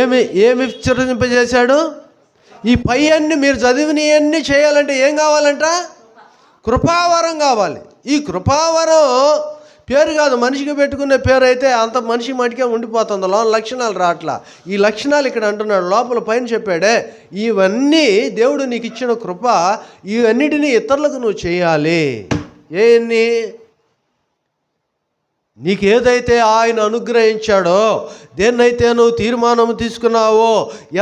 ఏమి విస్తరింపజేశాడు? ఈ పై అన్ని మీరు చదివినవన్నీ చేయాలంటే ఏం కావాలంట? కృపావరం కావాలి. ఈ కృపావరం పేరు కాదు, మనిషికి పెట్టుకునే పేరు అయితే అంత మనిషి మటుకే ఉండిపోతుంది, లోన లక్షణాలు రాట్లా. ఈ లక్షణాలు ఇక్కడ అంటున్నాడు, లోపల పైన చెప్పాడే, ఇవన్నీ దేవుడు నీకు ఇచ్చిన కృప, ఇవన్నిటినీ ఇతరులకు నువ్వు చేయాలి. ఏన్ని నీకు ఏదైతే ఆయన అనుగ్రహించాడో, దేన్నైతే నువ్వు తీర్మానం తీసుకున్నావో,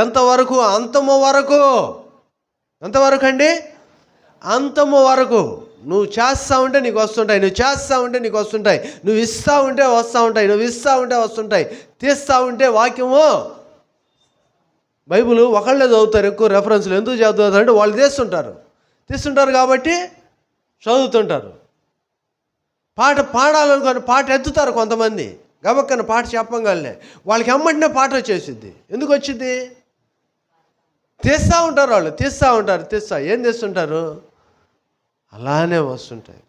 ఎంతవరకు? అంతము వరకు. ఎంతవరకు అండి? అంతము వరకు. నువ్వు చేస్తూ ఉంటే నీకు వస్తుంటాయి, నువ్వు చేస్తూ ఉంటే నీకు వస్తుంటాయి, నువ్వు ఇస్తూ ఉంటే వస్తూ ఉంటాయి, నువ్వు ఇస్తూ ఉంటే వస్తుంటాయి. తీస్తూ ఉంటే వాక్యము, బైబిల్ ఒకళ్ళే చదువుతారు, ఎక్కువ రెఫరెన్స్లు ఎందుకు చదువుతారు అంటే వాళ్ళు తీస్తుంటారు కాబట్టి చదువుతుంటారు. పాట పాడాలనుకొని పాట ఎత్తుతారు కొంతమంది, గబక్కన పాట చెప్పంగానే వాళ్ళకి అమ్మటినే పాట వచ్చేసిద్ది. ఎందుకు వచ్చింది? తీస్తూ ఉంటారు వాళ్ళు, ఏం తీస్తుంటారు? అలానే వస్తుంటాయి.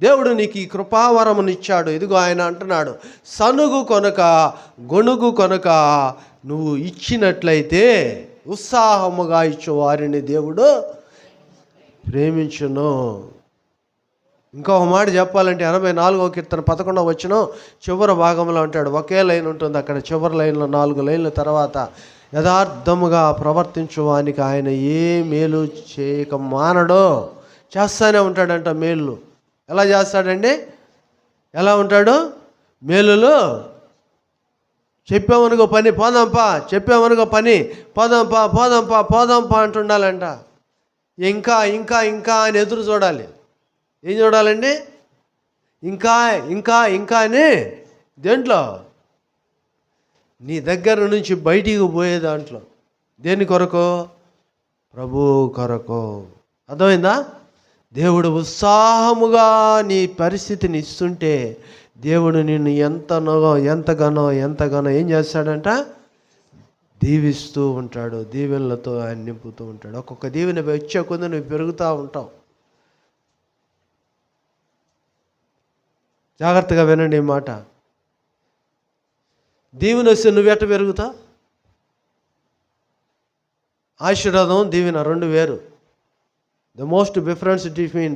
దేవుడు నీకు ఈ కృపావరమునిచ్చాడు. ఇదిగో ఆయన అంటున్నాడు, సనుగు కొనక గొణుగు కొనక నువ్వు ఇచ్చినట్లయితే ఉత్సాహముగా ఇచ్చు వారిని దేవుడు ప్రేమించును. ఇంకొక మాట చెప్పాలంటే 84వ కీర్తన 11వ వచనం చివరి భాగంలో అంటాడు, ఒకే లైన్ ఉంటుంది అక్కడ, చివరి లైన్లో 4 లైన్ల తర్వాత, యథార్థముగా ప్రవర్తించువానికి ఆయన ఏ మేలు చేయక మానడో. చేస్తానే ఉంటాడంట మేలు. ఎలా చేస్తాడండి? ఎలా ఉంటాడు? మేలులు చెప్పామనుకో పని పోదాంపా, చెప్పామనుకో పని పోదాంపా అంటుండాలంట. ఇంకా ఇంకా ఇంకా అని ఎదురు చూడాలి. ఏం చూడాలండి? ఇంకా ఇంకా ఇంకా అని. దేంట్లో? నీ దగ్గర నుంచి బయటికి పోయే దాంట్లో. దేని కొరకు? ప్రభు కొరకు. అర్థమైందా? దేవుడు ఉత్సాహముగా నీ పరిస్థితిని ఇస్తుంటే దేవుడు నిన్ను ఎంతగానో ఏం చేస్తాడంట? దీవిస్తూ ఉంటాడు. దీవెనలతో ఆయన నింపుతూ ఉంటాడు. ఒక్కొక్క దీవెన వచ్చే కొద్ది నువ్వు పెరుగుతూ ఉంటావు. జాగ్రత్తగా వినండి ఈ మాట. దీవెన వస్తే నువ్వెట్ట పెరుగుతా? ఆశీర్వాదం దీవెన రెండు వేరు. The most difference between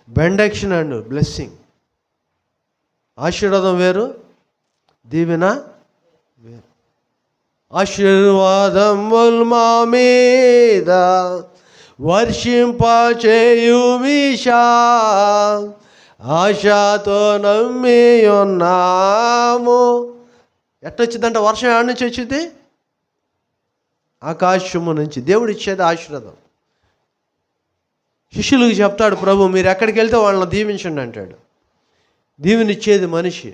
benediction and blessing. ఆశీర్వాదం వేరు, దీవెన వేరు. ఆశీర్వాదం మా మీద వర్షింపచేయుమీషా, ఆశతో నమ్మి ఉన్నాము. ఎట్టొచ్చిందంట వర్షం? ఎక్కడి నుంచి వచ్చింది? ఆకాశము నుంచి. దేవుడు ఇచ్చేది ఆశీర్వాదం. శిష్యులకు చెప్తాడు ప్రభు, మీరు ఎక్కడికి వెళ్తే వాళ్ళని దీవించండి అంటాడు. దీవెనిచ్చేది మనిషి.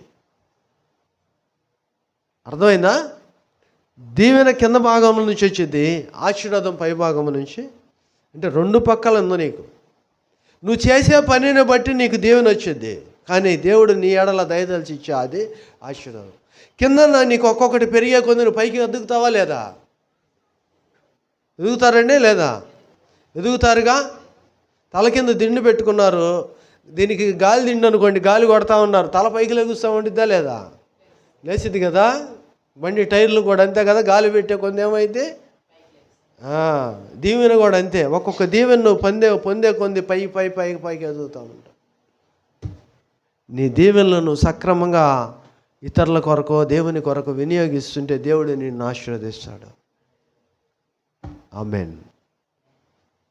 అర్థమైందా? దీవెన కింద భాగం నుంచి వచ్చింది, ఆశీర్వాదం పై భాగం నుంచి. అంటే రెండు పక్కల ఉంది నీకు. నువ్వు చేసే పనిని బట్టి నీకు దీవెన వచ్చింది, కానీ దేవుడు నీ ఎడల దయదలిచి ఇచ్చే అది ఆశీర్వాదం. కింద నీకు ఒక్కొక్కటి పెరిగే కొంది నువ్వు పైకి ఎదుగుతావా లేదా? ఎదుగుతారండి లేదా? ఎదుగుతారుగా. తల కింద దిండు పెట్టుకున్నారు, దీనికి గాలి దిండు అనుకోండి, గాలి కొడతా ఉన్నారు, తల పైకి లెగుస్తూ ఉండిద్దా లేదా? లేచిద్ది కదా. బండి టైర్లు కూడా అంతే కదా, గాలి పెట్టే కొంది ఏమైతే. దీవెన కూడా అంతే. ఒక్కొక్క దీవెన నువ్వు పొందే కొంది పైకి ఎదుగుతూ ఉంటావు. నీ దీవెనలు నువ్వు సక్రమంగా ఇతరుల కొరకు దేవుని కొరకు వినియోగిస్తుంటే దేవుడు నిన్ను ఆశీర్వదిస్తాడు. ఆమేన్.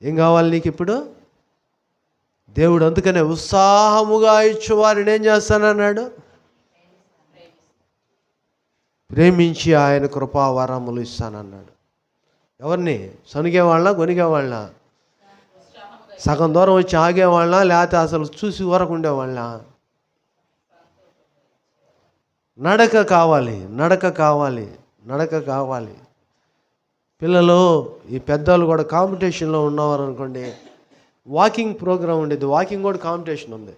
ఏం కావాలి నీకు ఇప్పుడు? దేవుడు అందుకనే ఉత్సాహముగా ఇచ్చేవారిని ఏం చేస్తానన్నాడు? ప్రేమించి ఆయన కృపావరములు ఇస్తానన్నాడు. ఎవరిని? సనిగేవాళ్ళ, గొనిగేవాళ్ళ, సగం దూరం వచ్చి ఆగేవాళ్ళ, లేకపోతే అసలు చూసి వరకు ఉండేవాళ్ళ? నడక కావాలి. పిల్లలు, ఈ పెద్దలు కూడా కాంపిటీషన్లో ఉన్నవారు అనుకోండి, వాకింగ్ ప్రోగ్రాం ఉండేది, వాకింగ్ కూడా కాంపిటీషన్ ఉంది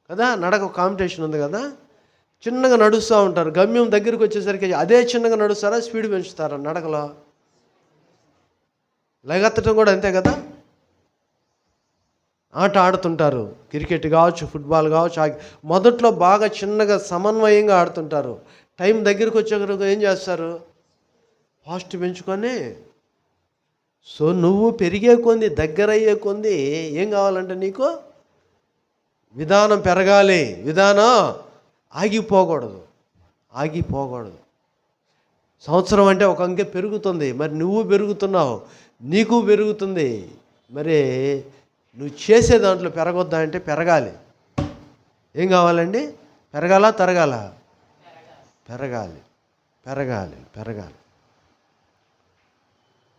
కదా, నడక కాంపిటీషన్ ఉంది కదా. చిన్నగా నడుస్తూ ఉంటారు, గమ్యం దగ్గరికి వచ్చేసరికి అదే చిన్నగా నడుస్తారా, స్పీడ్ పెంచుతారా? నడకలో లెగెత్తడం కూడా అంతే కదా. ఆట ఆడుతుంటారు. క్రికెట్ కావచ్చు, ఫుట్బాల్ కావచ్చు. మొదట్లో బాగా చిన్నగా సమన్వయంగా ఆడుతుంటారు. టైం దగ్గరికి వచ్చేసరికి ఏం చేస్తారు? ఫాస్ట్ పెంచుకొని. సో నువ్వు పెరిగే కొంది, దగ్గరయ్యే కొంది ఏం కావాలంటే నీకు విధానం పెరగాలి. విధానం ఆగిపోకూడదు. సంవత్సరం అంటే ఒక అంకె పెరుగుతుంది. మరి నువ్వు పెరుగుతున్నావు, నీకు పెరుగుతుంది. మరి నువ్వు చేసే దాంట్లో పెరగొద్దా అంటే పెరగాలి. ఏం కావాలండి? పెరగాల, తరగాల? పెరగాలి.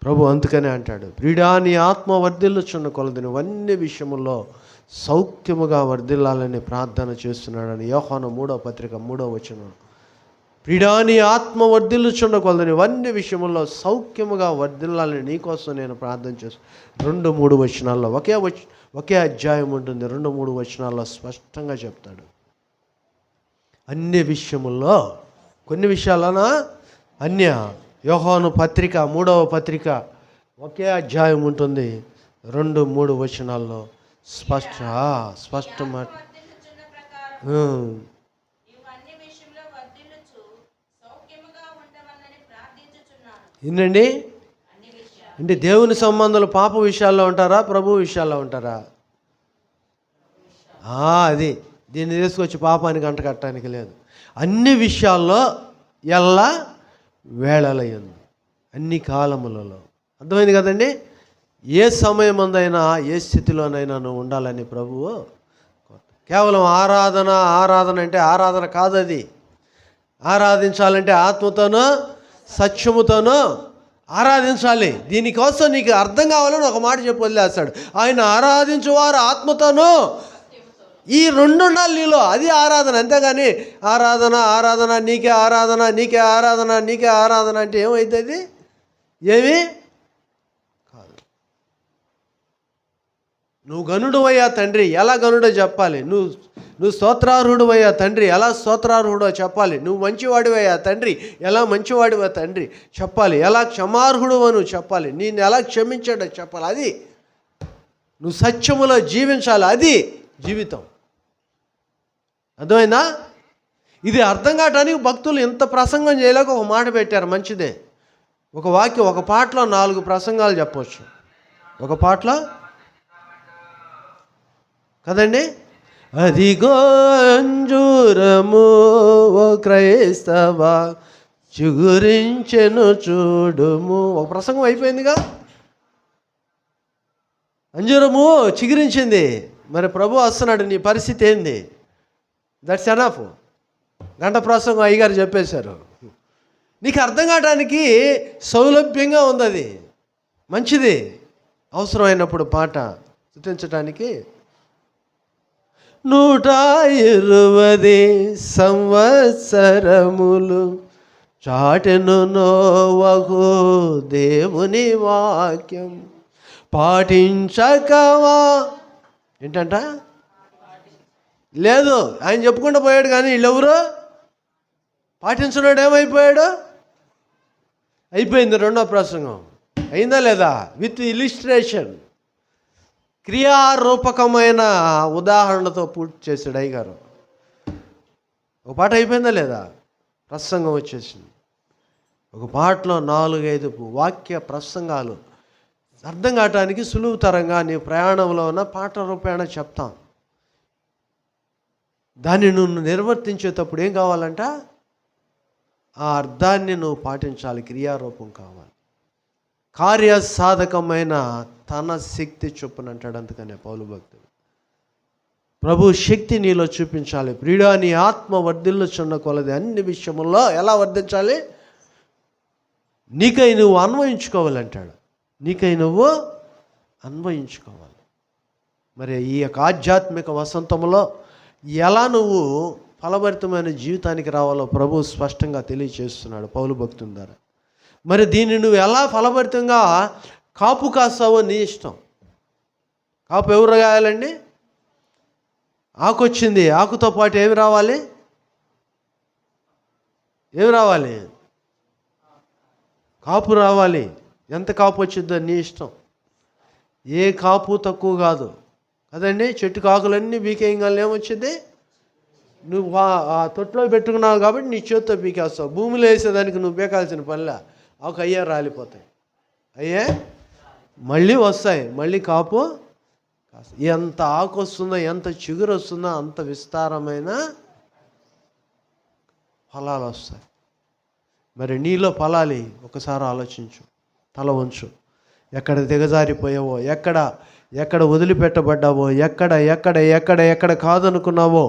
ప్రభు అందుకనే అంటాడు, ప్రియుడా నీ ఆత్మ వర్ధిల్లుచున్న కొలది నువ్వు అన్ని విషయముల్లో సౌఖ్యముగా వర్ధిల్లాలని ప్రార్థన చేస్తున్నాడని యోహాను 3వ పత్రిక 3వ వచనం. ప్రియుడా నీ ఆత్మ వర్ధిల్లుచున్న కొలది నువ్వు అన్ని విషయముల్లో సౌఖ్యముగా వర్ధిల్లాలని నీకోసం నేను ప్రార్థన చేస్తాను. 2-3 వచనాల్లో ఒకే అధ్యాయం ఉంటుంది. 2-3 వచనాల్లో స్పష్టంగా చెప్తాడు. అన్ని విషయముల్లో, కొన్ని విషయాలనా యోహాను పత్రిక 3వ పత్రిక ఒకే అధ్యాయం ఉంటుంది. 2-3 వచనాల్లో స్పష్టమాట. ఏంటండి? అంటే దేవుని సంబంధాలు పాప విషయాల్లో ఉంటారా, ప్రభు విషయాల్లో ఉంటారా? అది దీన్ని తీసుకొచ్చి పాపానికి అంట కట్టడానికి లేదు. అన్ని విషయాల్లో ఎల్లా వేళలయందు, అన్ని కాలములలో. అర్థమైంది కదండి? ఏ సమయమందైనా ఏ స్థితిలోనైనా నువ్వు ఉండాలని ప్రభువు. కేవలం ఆరాధన అంటే ఆరాధన కాదు. అది ఆరాధించాలంటే ఆత్మతోనూ సత్యముతోనూ ఆరాధించాలి. దీనికోసం నీకు అర్థం కావాలని ఒక మాట చెప్పి వదిలేస్తాడు. ఆయన ఆరాధించువారు ఆత్మతోనూ, ఈ 2 ఉండాలి నీలో. అది ఆరాధన. అంతేగాని ఆరాధన నీకే ఆరాధన అంటే ఏమవుతుంది? ఏమి కాదు. నువ్వు గనుడు అయ్యా తండ్రి, ఎలా గనుడో చెప్పాలి. నువ్వు స్తోత్రార్హుడు అయ్యా తండ్రి, ఎలా స్తోత్రార్హుడో చెప్పాలి. నువ్వు మంచివాడివయ్యా తండ్రి, ఎలా మంచివాడివా తండ్రి చెప్పాలి. ఎలా క్షమార్హుడు అని చెప్పాలి. నేను ఎలా క్షమించాడో చెప్పాలి. అది నువ్వు సత్యములో జీవించాలి. అది జీవితం. అర్థమైందా? ఇది అర్థం కావటానికి భక్తులు ఇంత ప్రసంగం చేయలేక ఒక మాట పెట్టారు. మంచిదే. ఒక వాక్యం, ఒక పాటలో 4 ప్రసంగాలు చెప్పవచ్చు. ఒక పాటలో కదండి. అదిగో అంజూరము ఓ క్రైస్తవ చిగురించెను చూడుము. ఒక ప్రసంగం అయిపోయిందిగా. అంజూరము చిగురించింది. మరి ప్రభు వస్తున్నాడు, నీ పరిస్థితి ఏంది? That's enough. గంట ప్రసంగం అయ్యగారు చెప్పేశారు. నీకు అర్థం కావడానికి సౌలభ్యంగా ఉంది. అది మంచిది. అవసరమైనప్పుడు పాట స్తుతించడానికి. 120 సంవత్సరములు చాటెను నోవహు దేవుని వాక్యం పాటించకవా. ఏంటంట? లేదు, ఆయన చెప్పుకుంటూ పోయాడు. కానీ వీళ్ళెవరు? పాటించినాడు. ఏమైపోయాడు? అయిపోయింది 2వ ప్రసంగం. అయిందా లేదా? విత్ ఇలిస్ట్రేషన్, క్రియారూపకమైన ఉదాహరణతో పూర్తి చేశాడు అయ్యగారు. ఒక పాట అయిపోయిందా లేదా? ప్రసంగం వచ్చేసింది. ఒక పాటలో 4-5 వాక్య ప్రసంగాలు అర్థం కావటానికి సులువుతరంగా నీ ప్రయాణంలో ఉన్న పాట రూపేణ చెప్తాం. దాన్ని నువ్వు నిర్వర్తించేటప్పుడు ఏం కావాలంట? ఆ అర్థాన్ని నువ్వు పాటించాలి. క్రియారూపం కావాలి. కార్యసాధకమైన తన శక్తి చొప్పున అంటాడు. అందుకనే పౌలు భక్తుడు ప్రభు శక్తి నీలో చూపించాలి. ప్రియుడా నీ ఆత్మ వర్ధిల్లుచున్న కొలది అన్ని విషయముల్లో ఎలా వర్ధించాలి? నీకై నువ్వు అన్వయించుకోవాలంటాడు. నీకై నువ్వు అన్వయించుకోవాలి. మరి ఈ యొక్క ఆధ్యాత్మిక వసంతంలో ఎలా నువ్వు ఫలభరితమైన జీవితానికి రావాలో ప్రభు స్పష్టంగా తెలియచేస్తున్నాడు పౌలు భక్తుని ద్వారా. మరి దీన్ని నువ్వు ఎలా ఫలభరితంగా కాపు కాస్తావో నీ ఇష్టం. కాపు ఎవరు కాయాలండి? ఆకు వచ్చింది, ఆకుతో పాటు ఏమి రావాలి? కాపు రావాలి. ఎంత కాపు వచ్చిందో నీ ఇష్టం. ఏ కాపు తక్కువ కాదు. అదండి చెట్టుకు ఆకులన్నీ బీకేయంగానే ఏమొచ్చింది? నువ్వు ఆ తొట్లో పెట్టుకున్నావు కాబట్టి నీ చేతితో పీకేస్తావు. భూమిలో వేసేదానికి నువ్వు పీకాల్సిన పనిలా. ఆకు అయ్యే రాలిపోతాయి, అయ్యే మళ్ళీ వస్తాయి, మళ్ళీ కాపు. ఎంత ఆకు వస్తుందో, ఎంత చిగురు వస్తుందో అంత విస్తారమైన ఫలాలు వస్తాయి. మరి నీలో ఫలాలి ఒకసారి ఆలోచించు, తల ఉంచు. ఎక్కడ దిగజారిపోయావో, ఎక్కడ వదిలిపెట్టబడ్డావో, ఎక్కడ కాదనుకున్నావో,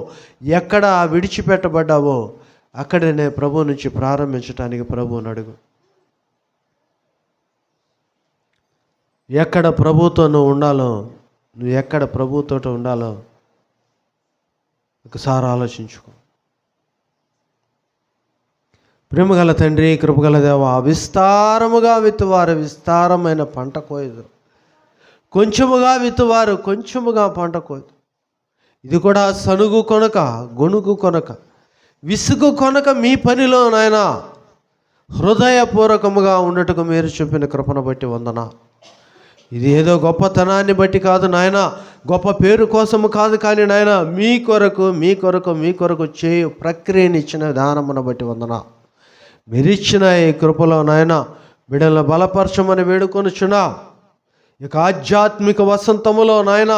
ఎక్కడ విడిచిపెట్టబడ్డావో అక్కడనే ప్రభు నుంచి ప్రారంభించడానికి ప్రభువుని అడుగు. ఎక్కడ ప్రభుతో నువ్వు ఉండాలో, నువ్వు ఎక్కడ ప్రభుతో ఉండాలో ఒకసారి ఆలోచించుకో. ప్రేమగల తండ్రి, కృపగల దేవా, విస్తారముగా విత్తువారు విస్తారమైన పంట కోయదు, కొంచెముగా విత్తువారు కొంచెముగా పంట కోయదు. ఇది కూడా సనుగు కొనక, గొణుగు కొనక, విసుగు కొనక మీ పనిలో నాయన హృదయపూర్వకముగా ఉన్నట్టుగా మీరు చెప్పిన కృపను బట్టి వందనా. ఇది ఏదో గొప్పతనాన్ని బట్టి కాదు నాయన, గొప్ప పేరు కోసము కాదు, కానీ నాయన మీ కొరకు చేయు ప్రక్రియని ఇచ్చిన విధానమును బట్టి వందనా. మీరిచ్చిన ఈ కృపలో నాయన బిడ్డలను బలపరచమని వేడుకొనుచున్నా. ఇక ఆధ్యాత్మిక వసంతములో నాయన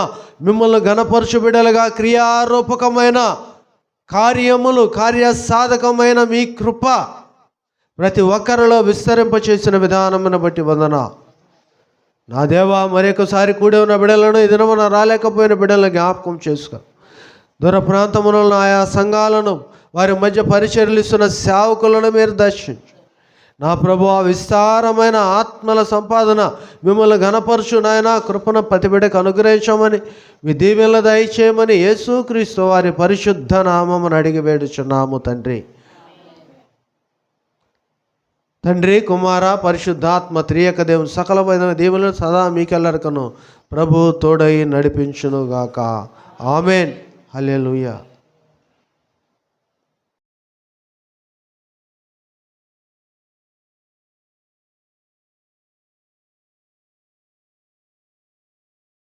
మిమ్మల్ని ఘనపరచు బిడ్డలుగా క్రియారూపకమైన కార్యములు, కార్యసాధకమైన మీ కృప ప్రతి ఒక్కరిలో విస్తరింపచేసిన విధానమును బట్టి వందనా. నా దేవా, మరొకసారి కూడి ఉన్న బిడ్డలను, ఈ దినమున రాలేకపోయిన బిడ్డలను జ్ఞాపకం చేసుకో. దూర ప్రాంతములలో ఆయా సంఘాలను, వారి మధ్య పరిచర్యలు ఇస్తున్న సేవకులను మీరు దర్శించు. నా ప్రభు, ఆ విస్తారమైన ఆత్మల సంపాదన మిమ్మల్ని ఘనపరచు నాయన. కృపను ప్రతి బిడ్డకు అనుగ్రహించమని, మీ దీవెనలు దయచేయమని యేసుక్రీస్తు వారి పరిశుద్ధ నామమును అడిగి వేడుచున్నాము తండ్రి. తండ్రి, కుమార, పరిశుద్ధాత్మ త్రియక దేవుని సకలమైన దీవెనలు సదా మీకెల్లరికను ప్రభు తోడై నడిపించునుగాక. ఆమెన్. హల్లెలూయా.